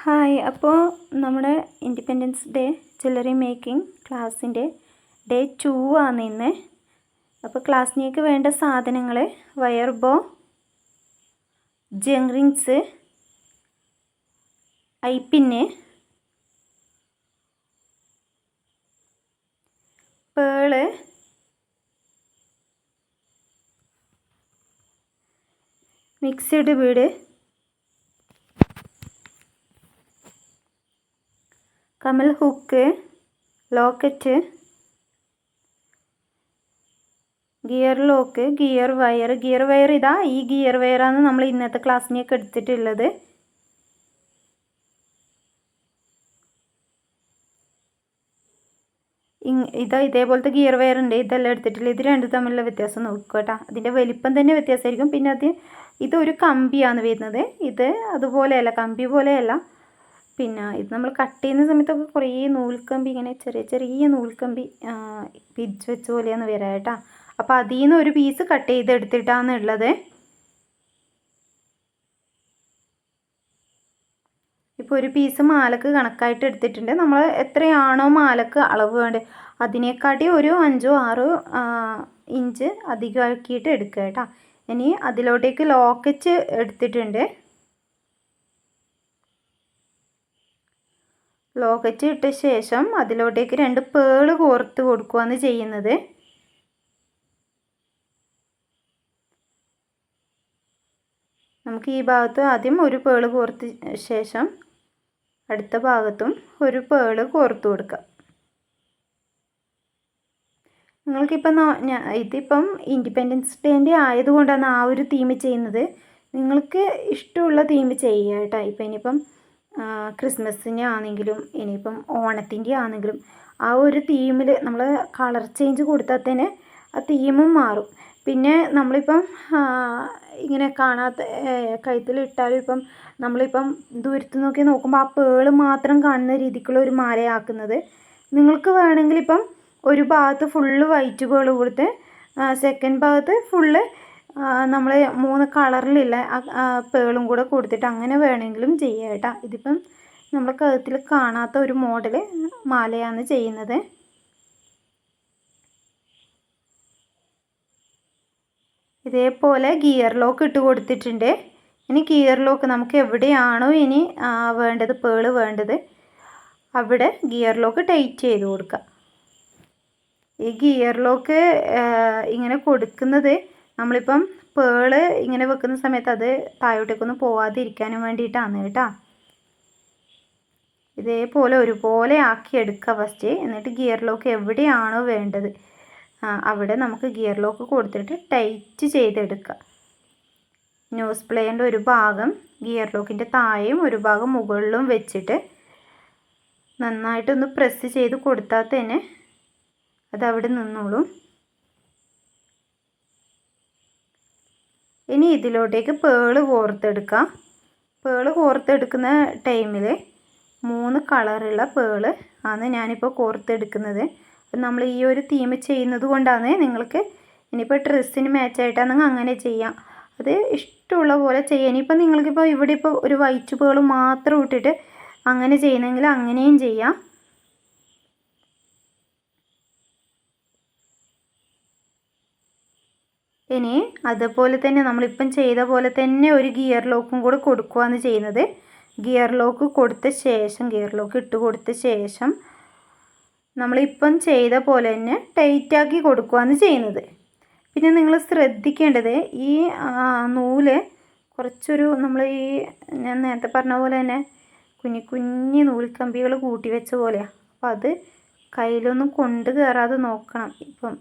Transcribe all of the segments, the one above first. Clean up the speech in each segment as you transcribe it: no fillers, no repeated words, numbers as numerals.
Hi, അപ്പോൾ നമ്മുടെ independence day jewellery making ക്ലാസ്സിൻ്റെ ഡേ 2 ആണ് ഇന്ന്. അപ്പോൾ ക്ലാസ്സിലേക്ക് വേണ്ട സാധനങ്ങൾ wire bow, jump rings, eye pin, pearl, mixed bead, കമൽ hook, locket, gear lock, gear wire ഇതാ. ഈ ഗിയർ വയറാണ് നമ്മൾ ഇന്നത്തെ ക്ലാസ്സിനൊക്കെ എടുത്തിട്ടുള്ളത്. ഇതേപോലത്തെ ഗിയർ വയർ ഉണ്ട്. ഇതെല്ലാം എടുത്തിട്ടില്ല. ഇത് രണ്ടും തമ്മിലുള്ള വ്യത്യാസം നോക്കുക കേട്ടോ. അതിൻ്റെ വലിപ്പം തന്നെ വ്യത്യാസമായിരിക്കും. പിന്നെ ഇതൊരു കമ്പിയാണ് വരുന്നത്. ഇത് അതുപോലെയല്ല, കമ്പി പോലെയല്ല. പിന്നെ ഇത് നമ്മൾ കട്ട് ചെയ്യുന്ന സമയത്തൊക്കെ കുറേ നൂൽക്കമ്പി, ഇങ്ങനെ ചെറിയ നൂൽക്കമ്പി പിരിച്ച് വെച്ച പോലെയാണ് വരിക കേട്ടോ. അപ്പോൾ അതിൽ നിന്ന് ഒരു പീസ് കട്ട് ചെയ്തെടുത്തിട്ടാണ് ഉള്ളത്. ഇപ്പോൾ ഒരു പീസ് മാലക്ക് കണക്കായിട്ട് എടുത്തിട്ടുണ്ട്. നമ്മൾ എത്രയാണോ മാലക്ക് അളവ് വേണ്ടത് അതിനേക്കാട്ടി ഒരു 5-6 ഇഞ്ച് അധികമാക്കിയിട്ട് എടുക്കുക കേട്ടോ. ഇനി അതിലോട്ടേക്ക് ലോക്കറ്റ് എടുത്തിട്ടുണ്ട്. ലോക്കറ്റ് ഇട്ട ശേഷം അതിലോട്ടേക്ക് 2 പേള് കോർത്ത് കൊടുക്കുകയാണ് ചെയ്യുന്നത്. നമുക്ക് ഈ ഭാഗത്ത് ആദ്യം ഒരു പേള് കോർത്ത ശേഷം അടുത്ത ഭാഗത്തും ഒരു പേള് കോർത്ത് കൊടുക്കാം. നിങ്ങൾക്കിപ്പം ഇതിപ്പം ഇൻഡിപെൻഡൻസ് ഡേൻ്റെ ആയതുകൊണ്ടാണ് ആ ഒരു തീം ചെയ്യുന്നത്. നിങ്ങൾക്ക് ഇഷ്ടമുള്ള തീം ചെയ്യുക കേട്ടോ. ഇപ്പം ഇനിയിപ്പം ക്രിസ്മസിൻ്റെ ആണെങ്കിലും ഇനിയിപ്പം ഓണത്തിൻ്റെ ആണെങ്കിലും ആ ഒരു തീമിൽ നമ്മൾ കളർ ചേഞ്ച് കൊടുത്താൽ തന്നെ ആ തീമും മാറും. പിന്നെ നമ്മളിപ്പം ഇങ്ങനെ കാണാത്ത കഴുത്തിലിട്ടാലും ഇപ്പം നമ്മളിപ്പം ദൂരത്ത് നോക്കി നോക്കുമ്പോൾ ആ പേള് മാത്രം കാണുന്ന രീതിക്കുള്ള ഒരു മാലയാക്കുന്നത്. നിങ്ങൾക്ക് വേണമെങ്കിൽ ഇപ്പം ഒരു ഭാഗത്ത് ഫുള്ള് വൈറ്റ് പേള് കൊടുത്ത് സെക്കൻഡ് ഭാഗത്ത് ഫുള്ള് നമ്മൾ 3 കളറിലുള്ള പേളും കൂടെ കൊടുത്തിട്ട് അങ്ങനെ വേണമെങ്കിലും ചെയ്യാം കേട്ടോ. ഇതിപ്പം നമ്മൾ കഴുത്തിൽ കാണാത്ത ഒരു മോഡൽ മാലയാണ് ചെയ്യുന്നത്. ഇതേപോലെ ഗിയർ ലോക്ക് ഇട്ട് കൊടുത്തിട്ടുണ്ട്. ഇനി ഗിയർ ലോക്ക് നമുക്ക് എവിടെയാണോ ഇനി വേണ്ടത് പേള് വേണ്ടത് അവിടെ ഗിയർ ലോക്ക് ടൈറ്റ് ചെയ്ത് കൊടുക്കുക. ഈ ഗിയർ ലോക്ക് ഇങ്ങനെ കൊടുക്കുന്നത് നമ്മളിപ്പം പേള് ഇങ്ങനെ വെക്കുന്ന സമയത്ത് അത് താഴോട്ടേക്കൊന്നും പോവാതിരിക്കാനും വേണ്ടിയിട്ടാണ് കേട്ടോ. ഇതേപോലെ ഒരുപോലെ ആക്കി എടുക്കുക ഫസ്റ്റ്. എന്നിട്ട് ഗിയർ ലോക്ക് എവിടെയാണോ വേണ്ടത് അവിടെ നമുക്ക് ഗിയർ ലോക്ക് കൊടുത്തിട്ട് ടൈറ്റ് ചെയ്തെടുക്കുക. നോസ് പ്ലേൻ്റെ ഒരു ഭാഗം ഗിയർ ലോക്കിൻ്റെ താഴെയും ഒരു ഭാഗം മുകളിലും വെച്ചിട്ട് നന്നായിട്ടൊന്ന് പ്രസ് ചെയ്ത് കൊടുത്താൽ തന്നെ അതവിടെ നിന്നോളും. ഇനി ഇതിലോട്ടേക്ക് പേള് കോർത്തെടുക്കാം. പേള് കോർത്തെടുക്കുന്ന ടൈമിൽ 3 കളറുള്ള പേള് ആണ് ഞാനിപ്പോൾ കോർത്തെടുക്കുന്നത്. നമ്മൾ ഈ ഒരു തീം ചെയ്യുന്നത് കൊണ്ടാണ്. നിങ്ങൾക്ക് ഇനിയിപ്പോൾ ഡ്രസ്സിന് മാച്ചായിട്ടാണെങ്കിൽ അങ്ങനെ ചെയ്യാം. അത് ഇഷ്ടമുള്ള പോലെ ചെയ്യാം. ഇനിയിപ്പോൾ നിങ്ങൾക്കിപ്പോൾ ഇവിടെ ഇപ്പോൾ ഒരു വൈറ്റ് പേള് മാത്രം ഇട്ടിട്ട് അങ്ങനെ ചെയ്യുന്നെങ്കിൽ അങ്ങനെയും ചെയ്യാം. ഇനി അതുപോലെ തന്നെ നമ്മളിപ്പം ചെയ്ത പോലെ തന്നെ ഒരു ഗിയർ ലോക്കും കൂടെ കൊടുക്കുകയാണ് ചെയ്യുന്നത്. ഗിയർ ലോക്ക് കൊടുത്ത ശേഷം ഗിയർ ലോക്ക് ഇട്ട് കൊടുത്ത ശേഷം നമ്മളിപ്പം ചെയ്ത പോലെ തന്നെ ടൈറ്റാക്കി കൊടുക്കുകയാണ് ചെയ്യുന്നത്. പിന്നെ നിങ്ങൾ ശ്രദ്ധിക്കേണ്ടത് ഈ നൂല് കുറച്ചൊരു നമ്മൾ ഞാൻ നേരത്തെ പറഞ്ഞ പോലെ തന്നെ കുഞ്ഞു നൂൽക്കമ്പികൾ കൂട്ടി വെച്ച പോലെയാണ്. അപ്പോൾ അത് കയ്യിലൊന്നും കൊണ്ട് കയറാതെ നോക്കണം. ഇപ്പം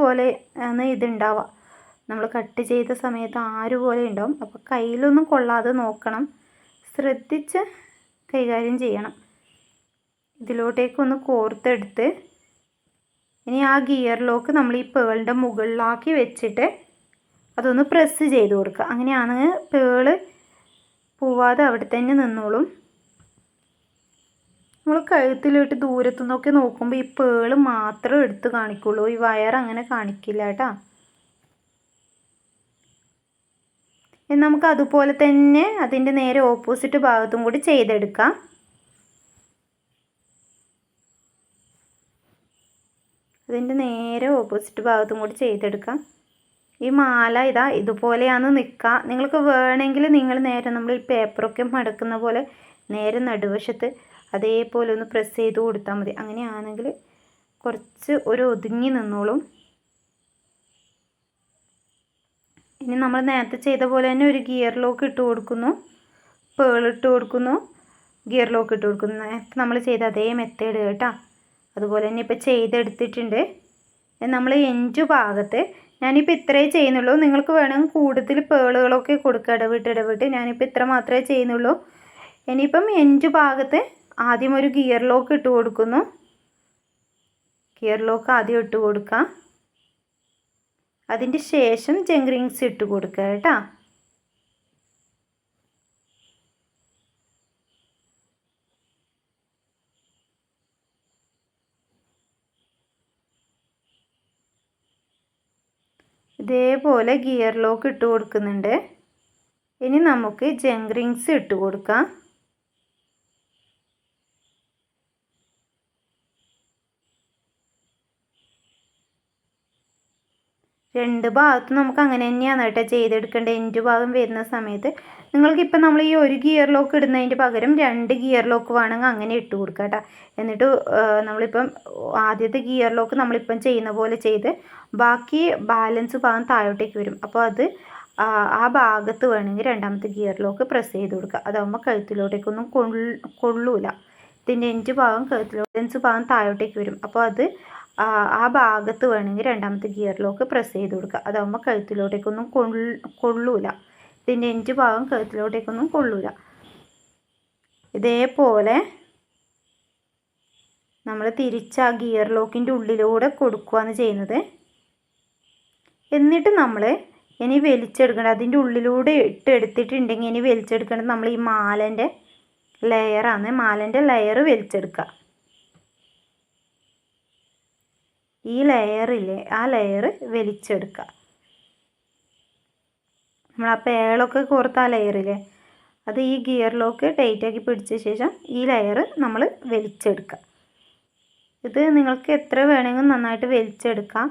പോലെ ആണ് ഇതുണ്ടാവുക. നമ്മൾ കട്ട് ചെയ്ത സമയത്ത് പോലെ ഉണ്ടാവും. അപ്പോൾ കയ്യിലൊന്നും കൊള്ളാതെ നോക്കണം. ശ്രദ്ധിച്ച് കൈകാര്യം ചെയ്യണം. ഇതിലോട്ടേക്കൊന്ന് കോർത്തെടുത്ത് ഇനി ആ ഗിയർ ലോക്ക് നമ്മൾ ഈ പേളിൻ്റെ മുകളിലാക്കി വെച്ചിട്ട് അതൊന്ന് പ്രസ് ചെയ്ത് കൊടുക്കുക. അങ്ങനെയാണ് പേള് പോവാതെ അവിടെ തന്നെ നിന്നോളും. നമ്മൾ കഴുത്തിലിട്ട് ദൂരത്തു നിന്നൊക്കെ നോക്കുമ്പോൾ ഈ പേള് മാത്രം എടുത്ത് കാണിക്കുള്ളൂ. ഈ വയർ അങ്ങനെ കാണിക്കില്ല കേട്ടോ. ഇനി നമുക്ക് അതുപോലെ തന്നെ അതിൻ്റെ നേരെ ഓപ്പോസിറ്റ് ഭാഗത്തും കൂടി ചെയ്തെടുക്കാം. അതിൻ്റെ നേരെ ഓപ്പോസിറ്റ് ഭാഗത്തും കൂടി ചെയ്തെടുക്കാം. ഈ മാല ഇതാ ഇതുപോലെയാണ് നിൽക്കുക. നിങ്ങൾക്ക് വേണമെങ്കിൽ നിങ്ങൾ നേരെ നമ്മൾ ഈ പേപ്പറൊക്കെ മടക്കുന്ന പോലെ നേരെ നടുവശത്ത് അതേപോലെ ഒന്ന് പ്രസ് ചെയ്ത് കൊടുത്താൽ മതി. അങ്ങനെയാണെങ്കിൽ കുറച്ച് ഒരു ഒതുങ്ങി നിന്നോളും. ഇനി നമ്മൾ നേരത്തെ ചെയ്ത പോലെ തന്നെ ഒരു ഗിയർ ലോക്ക് ഇട്ട് കൊടുക്കുന്നു, പേൾ ഇട്ട് കൊടുക്കുന്നു, ഗിയർ ലോക്ക് ഇട്ട് കൊടുക്കുന്നു. നേരത്തെ നമ്മൾ ചെയ്ത അതേ മെത്തേഡ് കേട്ടോ. അതുപോലെ തന്നെ ഇപ്പോൾ ചെയ്തെടുത്തിട്ടുണ്ട്. നമ്മൾ എൻഡ് ഭാഗത്ത് ഞാനിപ്പോൾ ഇത്രേ ചെയ്യുന്നുള്ളൂ. നിങ്ങൾക്ക് വേണമെങ്കിൽ കൂടുതൽ പേളുകളൊക്കെ കൊടുക്കുക ഇടവിട്ട്. ഞാനിപ്പോൾ ഇത്ര മാത്രമേ ചെയ്യുന്നുള്ളൂ. ഇനിയിപ്പം എൻഡ് ഭാഗത്ത് ആദ്യം ഒരു ഗിയർ ലോക്ക് ഇട്ട് കൊടുക്കുന്നു. ഗിയർ ലോക്ക് ആദ്യം ഇട്ട് കൊടുക്കുക. അതിൻ്റെ ശേഷം ജങ്ക് റിങ്സ് ഇട്ട് കൊടുക്കുക കേട്ടോ. ഇതേപോലെ ഗിയർ ലോക്ക് ഇട്ട് കൊടുക്കുന്നുണ്ട്. ഇനി നമുക്ക് ജങ്ക് റിങ്സ് ഇട്ട് കൊടുക്കാം. രണ്ട് ഭാഗത്തും നമുക്ക് അങ്ങനെ തന്നെയാണ് കേട്ടോ ചെയ്തെടുക്കേണ്ടത്. എൻഡ് ഭാഗം വരുന്ന സമയത്ത് നിങ്ങൾക്കിപ്പോൾ നമ്മൾ ഈ ഒരു ഗിയർ ലോക്ക് ഇടുന്നതിൻ്റെ പകരം 2 ഗിയർ ലോക്ക് വേണമെങ്കിൽ അങ്ങനെ ഇട്ട് കൊടുക്കുക കേട്ടോ. എന്നിട്ട് നമ്മളിപ്പം ആദ്യത്തെ ഗിയർ ലോക്ക് നമ്മളിപ്പം ചെയ്യുന്ന പോലെ ചെയ്ത് ബാക്കി ബാലൻസ് ഭാഗം താഴോട്ടേക്ക് വരും. അപ്പോൾ അത് ആ ഭാഗത്ത് വേണമെങ്കിൽ രണ്ടാമത്തെ ഗിയർ ലോക്ക് പ്രസ് ചെയ്ത് കൊടുക്കുക. അതാകുമ്പോൾ കഴുത്തിലോട്ടേക്കൊന്നും കൊള്ളൂല. ഇതിൻ്റെ എൻഡ് ഭാഗം ബാലൻസ് ഭാഗം താഴോട്ടേക്ക് വരും. അപ്പോൾ അത് ആ ഭാഗത്ത് വേണമെങ്കിൽ രണ്ടാമത്തെ ഗിയർ ലോക്ക് പ്രസ് ചെയ്ത് കൊടുക്കുക. അതാകുമ്പോൾ കഴുത്തിലോട്ടേക്കൊന്നും കൊള്ളൂല. ഇതിൻ്റെ എൻഡ് ഭാഗം കഴുത്തിലോട്ടേക്കൊന്നും കൊള്ളൂല. ഇതേപോലെ നമ്മൾ തിരിച്ച് ആ ഗിയർ ലോക്കിൻ്റെ ഉള്ളിലൂടെ കൊടുക്കുകയാണ് ചെയ്യുന്നത്. എന്നിട്ട് നമ്മൾ ഇനി വലിച്ചെടുക്കേണ്ടത് അതിൻ്റെ ഉള്ളിലൂടെ എടുത്തിട്ടുണ്ടെങ്കിൽ ഇനി വലിച്ചെടുക്കേണ്ടത് നമ്മൾ ഈ മാലൻ്റെ ലെയറാണ്. മാലൻ്റെ ലെയർ വലിച്ചെടുക്കുക. ഈ ലെയറില്ലേ ആ ലെയർ വലിച്ചെടുക്കുക. നമ്മൾ ആ പേളൊക്കെ കോർത്ത ആ ലെയറില്ലേ അത് ഈ ഗിയർ ലോക്ക് ടൈറ്റാക്കി പിടിച്ച ശേഷം ഈ ലെയർ നമ്മൾ വലിച്ചെടുക്കുക. ഇത് നിങ്ങൾക്ക് എത്ര വേണമെങ്കിലും നന്നായിട്ട് വലിച്ചെടുക്കാം.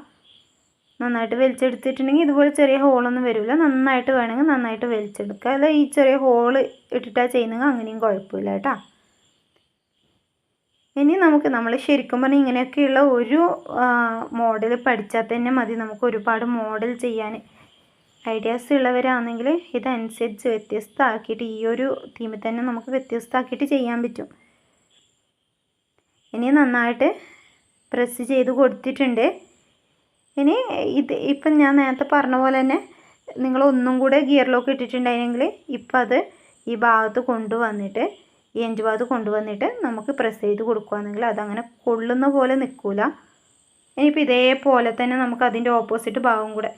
നന്നായിട്ട് വലിച്ചെടുത്തിട്ടുണ്ടെങ്കിൽ ഇതുപോലെ ചെറിയ ഹോളൊന്നും വരില്ല. നന്നായിട്ട് വേണമെങ്കിൽ നന്നായിട്ട് വലിച്ചെടുക്കുക. അല്ല ഈ ചെറിയ ഹോള് ഇട്ടിട്ടാണ് ചെയ്യുന്നെങ്കിൽ അങ്ങനെയും കുഴപ്പമില്ല കേട്ടോ. ഇനി നമ്മൾ ശരിക്കും പറഞ്ഞാൽ ഇങ്ങനെയൊക്കെയുള്ള ഒരു മോഡൽ പഠിച്ചാൽ തന്നെ മതി. നമുക്ക് ഒരുപാട് മോഡൽ ചെയ്യാൻ ഐഡിയാസ് ഉള്ളവരാണെങ്കിൽ ഇതനുസരിച്ച് വ്യത്യസ്തമാക്കിയിട്ട് ഈ ഒരു തീമിൽ തന്നെ നമുക്ക് വ്യത്യസ്തമാക്കിയിട്ട് ചെയ്യാൻ പറ്റും. ഇനി നന്നായിട്ട് പ്രസ് ചെയ്ത് കൊടുത്തിട്ടുണ്ട്. ഇനി ഇപ്പം ഞാൻ നേരത്തെ പറഞ്ഞ പോലെ തന്നെ നിങ്ങൾ ഒന്നും കൂടെ ഗിയർ ലോക്ക് ഇട്ടിട്ടുണ്ടായിരുന്നെങ്കിൽ ഇപ്പം അത് ഈ ഭാഗത്ത് കൊണ്ടുവന്നിട്ട് ഈ എൻഡ് ഭാഗത്ത് കൊണ്ടുവന്നിട്ട് നമുക്ക് പ്രസ് ചെയ്ത് കൊടുക്കുകയാണെങ്കിൽ അതങ്ങനെ കൊള്ളുന്ന പോലെ നിൽക്കില്ല. ഇനിയിപ്പോൾ ഇതേപോലെ തന്നെ നമുക്ക് അതിൻ്റെ ഓപ്പോസിറ്റ് ഭാഗം കൂടെ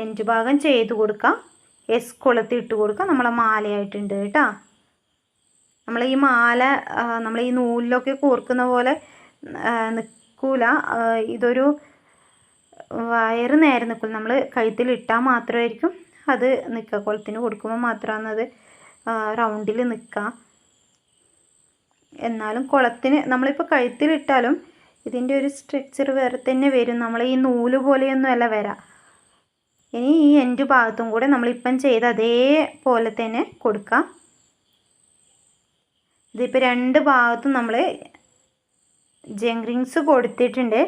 എൻഡ് ഭാഗം ചെയ്ത് കൊടുക്കാം. എസ് കൊളുത്തി ഇട്ട് കൊടുക്കാം. നമ്മളെ മാലയായിട്ടുണ്ട് കേട്ടോ. നമ്മൾ ഈ മാല നമ്മൾ ഈ നൂലിലൊക്കെ കോർക്കുന്ന പോലെ നിൽക്കില്ല. ഇതൊരു വയറ് നേരെ നിൽക്കില്ല. നമ്മൾ കഴുത്തിൽ ഇട്ടാൽ മാത്രമായിരിക്കും അത് നിൽക്കുക. കുളത്തിന് കൊടുക്കുമ്പോൾ മാത്രമാണ് അത് റൗണ്ടിൽ നിൽക്കുക. എന്നാലും കുളത്തിന് നമ്മളിപ്പോൾ കഴുത്തിലിട്ടാലും ഇതിൻ്റെ ഒരു സ്ട്രക്ചർ വേറെ തന്നെ വരും. നമ്മൾ ഈ നൂല് പോലെയൊന്നും അല്ല വരാം. ഇനി ഈ എൻഡ് ഭാഗത്തും കൂടെ നമ്മളിപ്പം ചെയ്ത് അതേപോലെ തന്നെ കൊടുക്കാം. ഇതിപ്പോൾ രണ്ട് ഭാഗത്തും നമ്മൾ ജങ്ക് റിങ്സ് കൊടുത്തിട്ടുണ്ട്.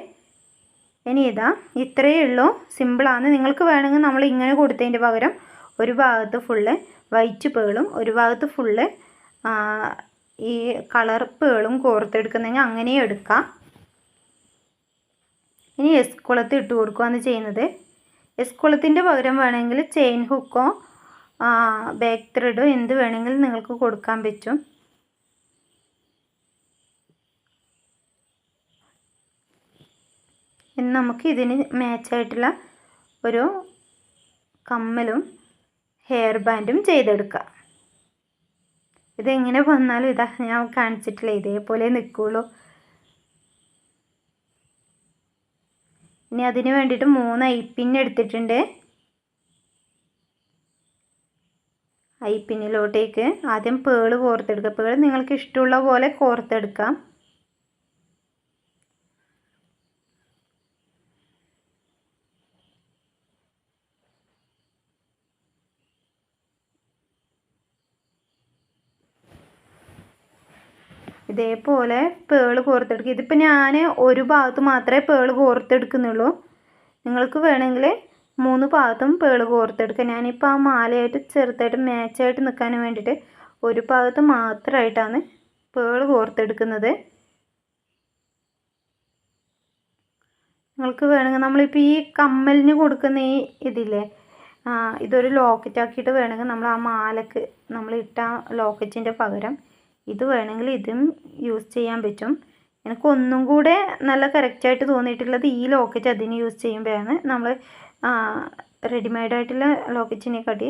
ഇനി ഇതാ ഇത്രയേ ഉള്ളൂ. സിമ്പിളാണ്. നിങ്ങൾക്ക് വേണമെങ്കിൽ നമ്മൾ ഇങ്ങനെ കൊടുത്തതിൻ്റെ പകരം ഒരു ഭാഗത്ത് ഫുള്ള് വൈറ്റ് പേളും ഒരു ഭാഗത്ത് ഫുള്ള് ഈ കളർ പേളും കോർത്തെടുക്കുന്നെങ്കിൽ അങ്ങനെയും എടുക്കാം. ഇനി എസ് കുളത്ത് ഇട്ട് കൊടുക്കുകയാണ് ചെയ്യുന്നത്. എസ് കുളത്തിൻ്റെ പകരം വേണമെങ്കിൽ ചെയിൻ ഹുക്കോ ബാക്ക് ത്രെഡോ എന്ത് വേണമെങ്കിലും നിങ്ങൾക്ക് കൊടുക്കാൻ പറ്റും. ഇനി നമുക്ക് ഇതിന് മാച്ചായിട്ടുള്ള ഒരു കമ്മലും ഹെയർ ബാൻഡും ചെയ്തെടുക്കാം. ഇതെങ്ങനെ വന്നാലും ഇതാ ഞാൻ കാണിച്ചിട്ടില്ല, ഇതേപോലെ നിൽക്കുള്ളൂ. ഇനി അതിന് വേണ്ടിയിട്ട് 3 ഐപ്പിൻ എടുത്തിട്ടുണ്ട്. ഐ പിന്നിലോട്ടേക്ക് ആദ്യം പേള് കോർത്തെടുക്കുക. പേള് നിങ്ങൾക്ക് ഇഷ്ടമുള്ള പോലെ കോർത്തെടുക്കാം. ഇതേപോലെ പേള് കോർത്തെടുക്കുക. ഇതിപ്പോൾ ഞാൻ ഒരു ഭാഗത്ത് മാത്രമേ പേള് കോർത്തെടുക്കുന്നുള്ളൂ. നിങ്ങൾക്ക് വേണമെങ്കിൽ 3 ഭാഗത്തും പേള് കോർത്തെടുക്കുക. ഞാനിപ്പോൾ ആ മാലയായിട്ട് ചെറുതായിട്ട് മാച്ചായിട്ട് നിൽക്കാൻ വേണ്ടിയിട്ട് ഒരു ഭാഗത്ത് മാത്രമായിട്ടാണ് പേള് കോർത്തെടുക്കുന്നത്. നിങ്ങൾക്ക് വേണമെങ്കിൽ നമ്മളിപ്പോൾ ഈ കമ്മലിന് കൊടുക്കുന്ന ഈ ഇതില്ലേ, ഇതൊരു ലോക്കറ്റ് ആക്കിയിട്ട് വേണമെങ്കിൽ നമ്മൾ ആ മാലക്ക് നമ്മൾ ഇട്ട ലോക്കറ്റിൻ്റെ പകരം ഇത് വേണമെങ്കിൽ ഇതും യൂസ് ചെയ്യാൻ പറ്റും. എനിക്ക് ഒന്നും കൂടെ നല്ല കറക്റ്റായിട്ട് തോന്നിയിട്ടുള്ളത് ഈ ലോക്കറ്റ് അതിന് യൂസ് ചെയ്യുമ്പോഴാണ്. നമ്മൾ റെഡിമെയ്ഡായിട്ടുള്ള ലോക്കറ്റിനെക്കാട്ടി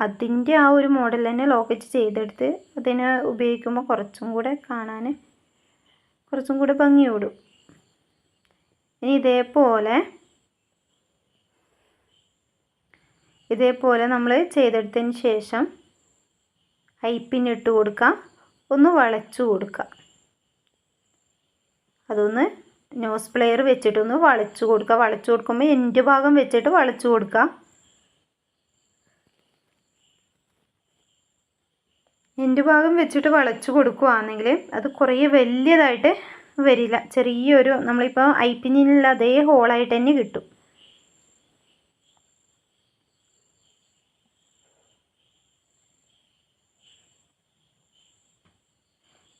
അതിൻ്റെ ആ ഒരു മോഡൽ തന്നെ ലോക്കറ്റ് ചെയ്തെടുത്ത് അതിനെ ഉപയോഗിക്കുമ്പോൾ കുറച്ചും കൂടെ കാണാൻ കുറച്ചും കൂടെ ഭംഗിയോടും. ഇനി ഇതേപോലെ നമ്മൾ ചെയ്തെടുത്തതിന് ശേഷം ഐപ്പിന്നിട്ട് കൊടുക്കുക. ഒന്ന് വളച്ചു കൊടുക്കുക. അതൊന്ന് നോസ് പ്ലെയർ വെച്ചിട്ടൊന്ന് വളച്ചു കൊടുക്കുക. വളച്ചു കൊടുക്കുമ്പോൾ എൻഡ് ഭാഗം വെച്ചിട്ട് വളച്ചു കൊടുക്കുക. എൻഡ് ഭാഗം വെച്ചിട്ട് വളച്ചു കൊടുക്കുകയാണെങ്കിൽ അത് കുറേ വലിയതായിട്ട് വരില്ല. ചെറിയൊരു നമ്മളിപ്പോൾ ഐപ്പിന്നിലുള്ള അതേ ഹോളായിട്ട് തന്നെ കിട്ടും.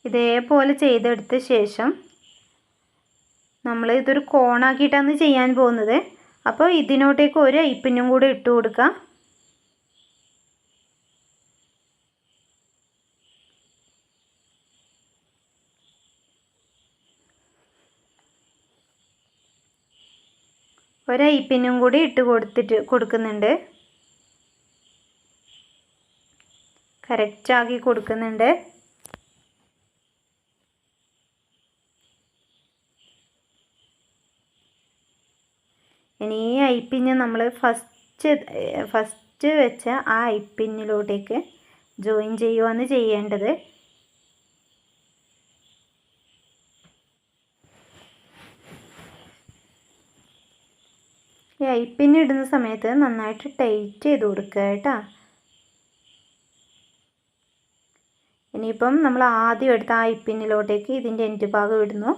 ഇതേപോലെ ചെയ്തെടുത്ത ശേഷം നമ്മൾ ഇതൊരു കോണാക്കിയിട്ടാണ് ചെയ്യാൻ പോകുന്നത്. അപ്പോൾ ഇതിനോട്ടേക്ക് ഒരു ഐപ്പിന്നും കൂടെ ഇട്ട് കൊടുക്കുക. ഒരു ഐപ്പിന്നും കൂടി ഇട്ട് കൊടുക്കുന്നുണ്ട്. കറക്റ്റാക്കി കൊടുക്കുന്നുണ്ട്. ഇനി ഈ ഐപ്പിന്ന് നമ്മൾ ഫസ്റ്റ് വെച്ച ആ ഐപ്പിന്നിലോട്ടേക്ക് ജോയിൻ ചെയ്യുകയാണ് ചെയ്യേണ്ടത്. ഈ ഐപ്പിന്ന് ഇടുന്ന സമയത്ത് നന്നായിട്ട് ടൈറ്റ് ചെയ്ത് കൊടുക്കുക കേട്ടോ. ഇനിയിപ്പം നമ്മൾ ആദ്യം എടുത്ത ആ ഐപ്പിന്നിലോട്ടേക്ക് ഇതിൻ്റെ എൻഡ് ഭാഗം ഇടുന്നു.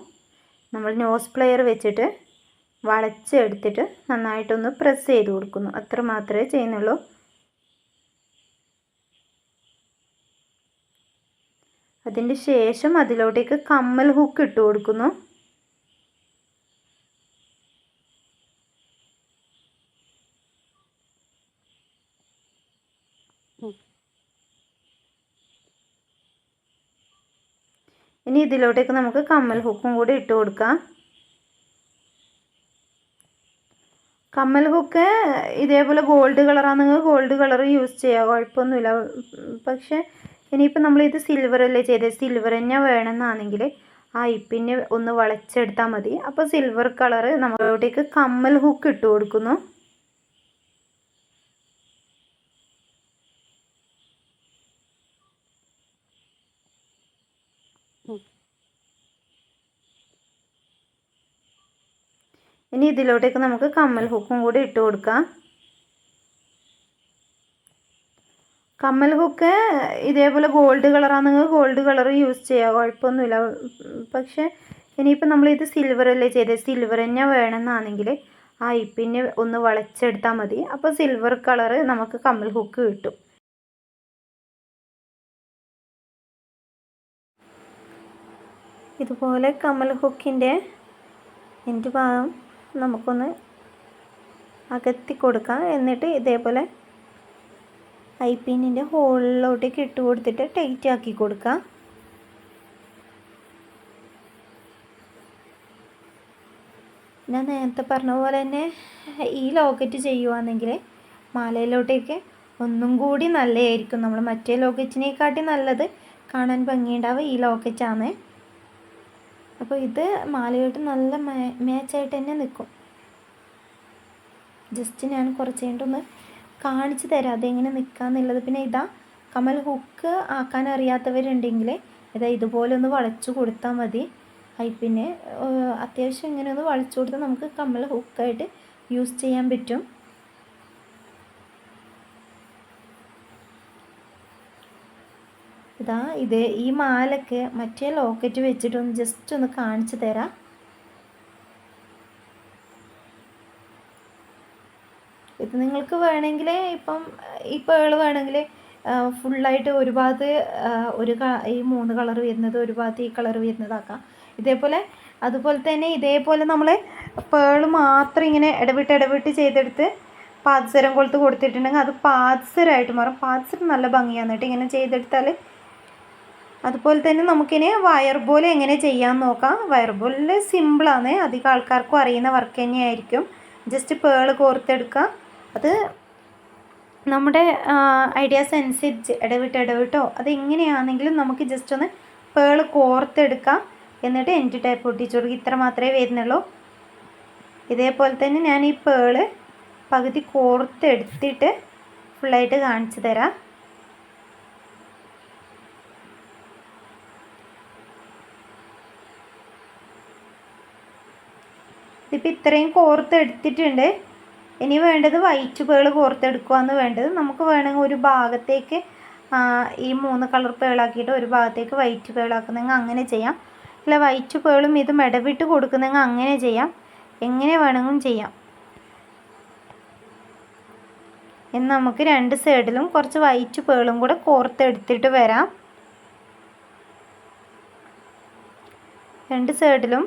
നമ്മൾ നോസ് പ്ലെയർ വെച്ചിട്ട് വളച്ചെടുത്തിട്ട് നന്നായിട്ടൊന്ന് പ്രസ് ചെയ്ത് കൊടുക്കുന്നു. അത്ര മാത്രമേ ചെയ്യുന്നുള്ളൂ. അതിൻ്റെ ശേഷം അതിലോട്ടേക്ക് കമ്മൽ ഹുക്ക് ഇട്ട് കൊടുക്കുന്നു. ഇനി ഇതിലോട്ടേക്ക് നമുക്ക് കമ്മൽ ഹുക്കും കൂടി ഇട്ട് കൊടുക്കാം. കമ്മൽ ഹുക്ക് ഇതേപോലെ ഗോൾഡ് കളറാണെങ്കിൽ ഗോൾഡ് കളർ യൂസ് ചെയ്യുക, കുഴപ്പമൊന്നുമില്ല. പക്ഷേ ഇനിയിപ്പോൾ നമ്മളിത് സിൽവറല്ലേ ചെയ്തത്, സിൽവർ തന്നെ വേണമെന്നാണെങ്കിൽ ആ ഐപ്പിന്നെ ഒന്ന് വളച്ചെടുത്താൽ മതി. അപ്പോൾ സിൽവർ കളർ നമ്മളോട്ടേക്ക് കമ്മൽ ഹുക്ക് ഇട്ട് കൊടുക്കുന്നു. ഇനി ഇതിലോട്ടേക്ക് നമുക്ക് കമ്മൽ ഹുക്കും കൂടി ഇട്ട് കൊടുക്കാം. കമ്മൽ ഹുക്ക് ഇതേപോലെ ഗോൾഡ് കളറാണെങ്കിൽ ഗോൾഡ് കളർ യൂസ് ചെയ്യുക, കുഴപ്പമൊന്നുമില്ല. പക്ഷേ ഇനിയിപ്പോൾ നമ്മളിത് സിൽവറല്ലേ ചെയ്തത്, സിൽവർ തന്നെ വേണമെന്നാണെങ്കിൽ ആ ഐപ്പിന്നെ ഒന്ന് വളച്ചെടുത്താൽ മതി. അപ്പോൾ സിൽവർ കളർ നമുക്ക് കമ്മൽ ഹുക്ക് കിട്ടും. ഇതുപോലെ കമ്മൽ ഹുക്കിൻ്റെ എൻഡ് ഭാഗം നമുക്കൊന്ന് അകത്തി കൊടുക്കാം. എന്നിട്ട് ഇതേപോലെ ഐപ്പിന്നിൻ്റെ ഹോളിലോട്ടേക്ക് ഇട്ട് കൊടുത്തിട്ട് ടൈറ്റ് ആക്കി കൊടുക്കാം. ഞാൻ നേരത്തെ പറഞ്ഞ പോലെ തന്നെ ഈ ലോക്കറ്റ് ചെയ്യുവാണെങ്കിൽ മാലയിലോട്ടേക്ക് ഒന്നും കൂടി നല്ലതായിരിക്കും. നമ്മൾ മറ്റേ ലോക്കറ്റിനെക്കാട്ടി നല്ലത് കാണാൻ ഭംഗിയുണ്ടാവുക ഈ ലോക്കറ്റാണ്. അപ്പോൾ ഇത് മാലയായിട്ട് നല്ല മാച്ചായിട്ട് തന്നെ നിൽക്കും. ജസ്റ്റ് ഞാൻ കുറച്ച് കഴിഞ്ഞിട്ടൊന്ന് കാണിച്ചു തരാം അതെങ്ങനെ നിൽക്കാന്നുള്ളത്. പിന്നെ ഇതാ കമ്മൽ ഹുക്ക് ആക്കാൻ അറിയാത്തവരുണ്ടെങ്കിൽ ഇതാ ഇതുപോലെ ഒന്ന് വളച്ചു കൊടുത്താൽ മതി. പിന്നെ അത്യാവശ്യം ഇങ്ങനെ ഒന്ന് വളച്ചു കൊടുത്താൽ നമുക്ക് കമ്മൽ ഹുക്കായിട്ട് യൂസ് ചെയ്യാൻ പറ്റും. ഇതാ ഈ മാലക്ക് മറ്റേ ലോക്കറ്റ് വെച്ചിട്ടൊന്ന് ജസ്റ്റ് ഒന്ന് കാണിച്ചു തരാം. ഇത് നിങ്ങൾക്ക് വേണമെങ്കിൽ ഇപ്പം ഈ പേള് വേണമെങ്കിൽ ഫുള്ളായിട്ട് ഒരു ഭാഗത്ത് ഈ 3 കളർ വരുന്നത്, ഒരു ഭാഗത്ത് ഈ കളർ വരുന്നതാക്കാം. അതുപോലെ തന്നെ ഇതേപോലെ നമ്മൾ പേള് മാത്രം ഇങ്ങനെ ഇടവിട്ട് ചെയ്തെടുത്ത് പാദസരം കൊളുത്ത് കൊടുത്തിട്ടുണ്ടെങ്കിൽ അത് പാദസരമായിട്ട് മാറും. പാദസരം നല്ല ഭംഗിയാണ് കേട്ടോ ഇങ്ങനെ ചെയ്തെടുത്താൽ. അതുപോലെ തന്നെ നമുക്കിനി വയർ ബോൾ എങ്ങനെ ചെയ്യാൻ നോക്കാം. വയർ ബോളിൽ സിമ്പിളാണ്, അധികം ആൾക്കാർക്കും അറിയുന്ന വർക്ക് തന്നെയായിരിക്കും. ജസ്റ്റ് പേള് കോർത്തെടുക്കുക. അത് നമ്മുടെ ഐഡിയാസ് അനുസരിച്ച് ഇടവിട്ടോ അതെങ്ങനെയാണെങ്കിലും നമുക്ക് ജസ്റ്റ് ഒന്ന് പേള് കോർത്തെടുക്കാം. എന്നിട്ട് എൻഡ് ടൈപ്പ് ഒട്ടിച്ചു കൊടുക്കുക. ഇത്ര മാത്രമേ വരുന്നുള്ളൂ. ഇതേപോലെ തന്നെ ഞാൻ ഈ പേള് പകുതി കോർത്തെടുത്തിട്ട് ഫുള്ളായിട്ട് കാണിച്ചു തരാം. ഇതിപ്പോൾ ഇത്രയും കോർത്തെടുത്തിട്ടുണ്ട്. ഇനി വേണ്ടത് വൈറ്റ് പേള് കോർത്തെടുക്കുകയെന്ന് വേണ്ടത്. നമുക്ക് വേണമെങ്കിൽ ഒരു ഭാഗത്തേക്ക് ഈ 3 കളർ പേളാക്കിയിട്ട് ഒരു ഭാഗത്തേക്ക് വൈറ്റ് പേളാക്കുന്നെങ്കിൽ അങ്ങനെ ചെയ്യാം. അല്ല വൈറ്റ് പേളും ഇതും ഇടവിട്ട് കൊടുക്കുന്നെങ്കിൽ അങ്ങനെ ചെയ്യാം. എങ്ങനെ വേണമെങ്കിലും ചെയ്യാം. ഇനി നമുക്ക് 2 സൈഡിലും കുറച്ച് വൈറ്റ് പേളും കൂടെ കോർത്തെടുത്തിട്ട് വരാം. 2 സൈഡിലും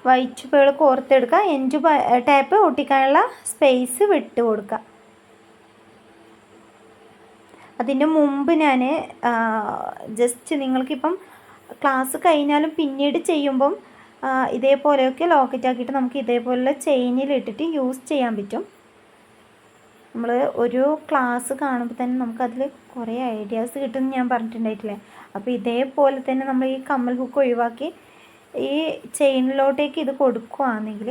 വൈറ്റ് പേള് കോർത്തെടുക്കുക. എൻഡ് ടാപ്പ് ഒട്ടിക്കാനുള്ള സ്പേസ് വിട്ട് കൊടുക്കുക. അതിൻ്റെ മുമ്പ് ഞാൻ ജസ്റ്റ് നിങ്ങൾക്കിപ്പം ക്ലാസ് കഴിഞ്ഞാലും പിന്നീട് ചെയ്യുമ്പം ഇതേപോലെയൊക്കെ ലോക്കറ്റ് ആക്കിയിട്ട് നമുക്ക് ഇതേപോലെ ചെയിനിലിട്ടിട്ട് യൂസ് ചെയ്യാൻ പറ്റും. നമ്മൾ ഒരു ക്ലാസ് കാണുമ്പോൾ തന്നെ നമുക്കതിൽ കുറേ ഐഡിയാസ് കിട്ടുമെന്ന് ഞാൻ പറഞ്ഞിട്ടുണ്ടായിട്ടില്ലേ. അപ്പോൾ ഇതേപോലെ തന്നെ നമ്മൾ ഈ കമ്മൽ ഹുക്ക് ഒഴിവാക്കി ഈ ചെയിനിലോട്ടേക്ക് ഇത് കൊടുക്കുകയാണെങ്കിൽ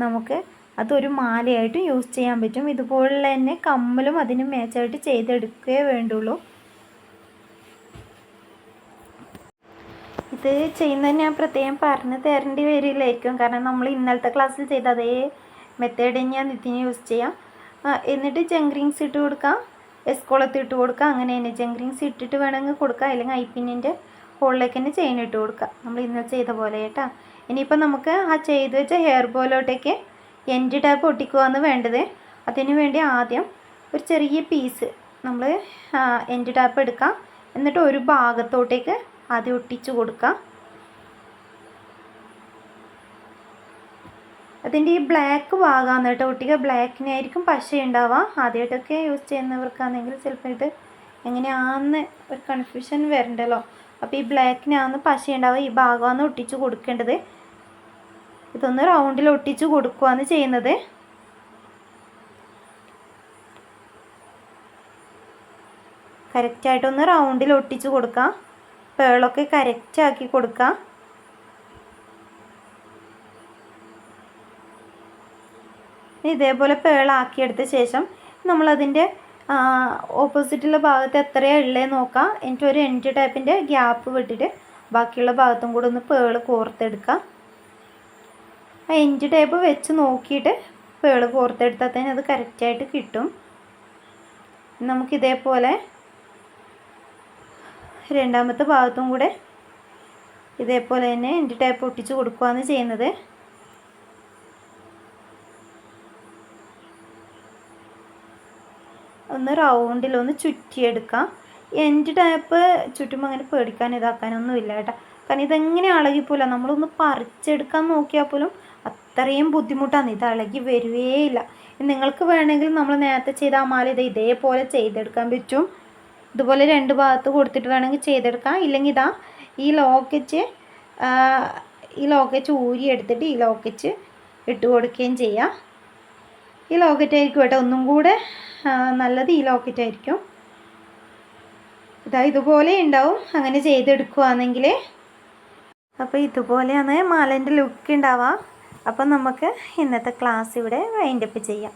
നമുക്ക് അതൊരു മാലയായിട്ടും യൂസ് ചെയ്യാൻ പറ്റും. ഇതുപോലെ തന്നെ കമ്മലും അതിന് മാച്ചായിട്ട് ചെയ്തെടുക്കുകയേ വേണ്ടുള്ളൂ. ഇത് ചെയ്യുന്നത് ഞാൻ പ്രത്യേകം പറഞ്ഞു തരേണ്ടി വരില്ലായിരിക്കും, കാരണം നമ്മൾ ഇന്നലത്തെ ക്ലാസ്സിൽ ചെയ്ത അതേ മെത്തേഡ് തന്നെയാണ് ഇതിന് യൂസ് ചെയ്യാം. എന്നിട്ട് ജങ്ക്രിങ്സ് ഇട്ട് കൊടുക്കാം, എസ്കോളത്ത് ഇട്ട് കൊടുക്കുക. അങ്ങനെ തന്നെ ജങ്ക്രിങ്സ് ഇട്ടിട്ട് വേണമെങ്കിൽ കൊടുക്കുക, അല്ലെങ്കിൽ ഐപ്പിന്നിൻ്റെ ഹോളിലേക്ക് തന്നെ ചെയിൻ ഇട്ട് കൊടുക്കുക, നമ്മൾ ഇന്നലെ ചെയ്ത പോലെ കേട്ടോ. ഇനിയിപ്പോൾ നമുക്ക് ആ ചെയ്ത് വെച്ച ഹെയർ ബോയിലോട്ടേക്ക് എൻഡ് ടാപ്പ് ഒട്ടിക്കുകയാണ് വേണ്ടത്. അതിന് വേണ്ടി ആദ്യം ഒരു ചെറിയ പീസ് നമ്മൾ എൻഡ് ടാപ്പ് എടുക്കാം. എന്നിട്ട് ഒരു ഭാഗത്തോട്ടേക്ക് ആദ്യം ഒട്ടിച്ചു കൊടുക്കാം. അതിൻ്റെ ഈ ബ്ലാക്ക് ഭാഗമാണ് കേട്ടോ ഒട്ടിക്കുക. ബ്ലാക്കിനായിരിക്കും പശ ഉണ്ടാവുക. ആദ്യമായിട്ടൊക്കെ യൂസ് ചെയ്യുന്നവർക്കാണെങ്കിൽ ചിലപ്പോൾ ഇത് എങ്ങനെയാണെന്ന് ഒരു കൺഫ്യൂഷൻ വരണ്ടല്ലോ. അപ്പോൾ ഈ ബ്ലാക്കിനാണ് പശ ഉണ്ടാവുക. ഈ ഭാഗമാണ് ഒട്ടിച്ചു കൊടുക്കേണ്ടത്. ഇതൊന്ന് റൗണ്ടിൽ ഒട്ടിച്ചു കൊടുക്കുകയാണ് ചെയ്യുന്നത്. കറക്റ്റായിട്ടൊന്ന് റൗണ്ടിൽ ഒട്ടിച്ചു കൊടുക്കാം. പേളൊക്കെ കറക്റ്റാക്കി കൊടുക്കാം. ഇതേപോലെ പേളാക്കിയെടുത്ത ശേഷം നമ്മളതിൻ്റെ ഓപ്പോസിറ്റുള്ള ഭാഗത്ത് എത്രയാണ് ഉള്ളതെന്ന് നോക്കാം. എന്നിട്ട് ഒരു എൻഡ് ടൈപ്പിൻ്റെ ഗ്യാപ്പ് വിട്ടിട്ട് ബാക്കിയുള്ള ഭാഗത്തും കൂടെ ഒന്ന് പേള് കോർത്തെടുക്കാം. ആ എൻഡ് ടൈപ്പ് വെച്ച് നോക്കിയിട്ട് പേള് കോർത്തെടുത്താൽ തന്നെ അത് കറക്റ്റായിട്ട് കിട്ടും. നമുക്കിതേപോലെ രണ്ടാമത്തെ ഭാഗത്തും കൂടെ ഇതേപോലെ തന്നെ എൻഡ് ടൈപ്പ് ഒട്ടിച്ച് കൊടുക്കുകയാണ് ചെയ്യുന്നത്. ഒന്ന് റൗണ്ടിലൊന്ന് ചുറ്റിയെടുക്കാം. എൻഡ് ടാപ്പ് ചുറ്റുമ്പോൾ അങ്ങനെ പേടിക്കാൻ ഇതാക്കാനൊന്നും ഇല്ല കേട്ടോ. കാരണം ഇതെങ്ങനെ ഇളകിപ്പോല, നമ്മളൊന്ന് പറിച്ചെടുക്കാൻ നോക്കിയാൽ പോലും അത്രയും ബുദ്ധിമുട്ടാണ്. ഇത് ഇളകി വരുകയില്ല. നിങ്ങൾക്ക് വേണമെങ്കിൽ നമ്മൾ നേരത്തെ ചെയ്ത ആ മാല ഇതേപോലെ ചെയ്തെടുക്കാൻ പറ്റും. ഇതുപോലെ 2 ഭാഗത്ത് കൊടുത്തിട്ട് വേണമെങ്കിൽ ചെയ്തെടുക്കാം. ഇല്ലെങ്കിൽ ഇതാ ഈ ലോക്കറ്റ് ഊരിയെടുത്തിട്ട് ഈ ലോക്കറ്റ് ഇട്ട് കൊടുക്കുകയും ചെയ്യാം. ഈ ലോക്കറ്റ് ആയിരിക്കും കേട്ടോ ഒന്നും കൂടെ നല്ലത്. ഈ ലോക്കറ്റ് ആയിരിക്കും. ഇതുപോലെ ഉണ്ടാവും അങ്ങനെ ചെയ്തെടുക്കുകയാണെങ്കിൽ. അപ്പോൾ ഇതുപോലെയാണ് മാലേൻ്റെ ലുക്ക് ഉണ്ടാവുക. അപ്പം നമുക്ക് ഇന്നത്തെ ക്ലാസ് ഇവിടെ വൈൻഡപ്പ് ചെയ്യാം.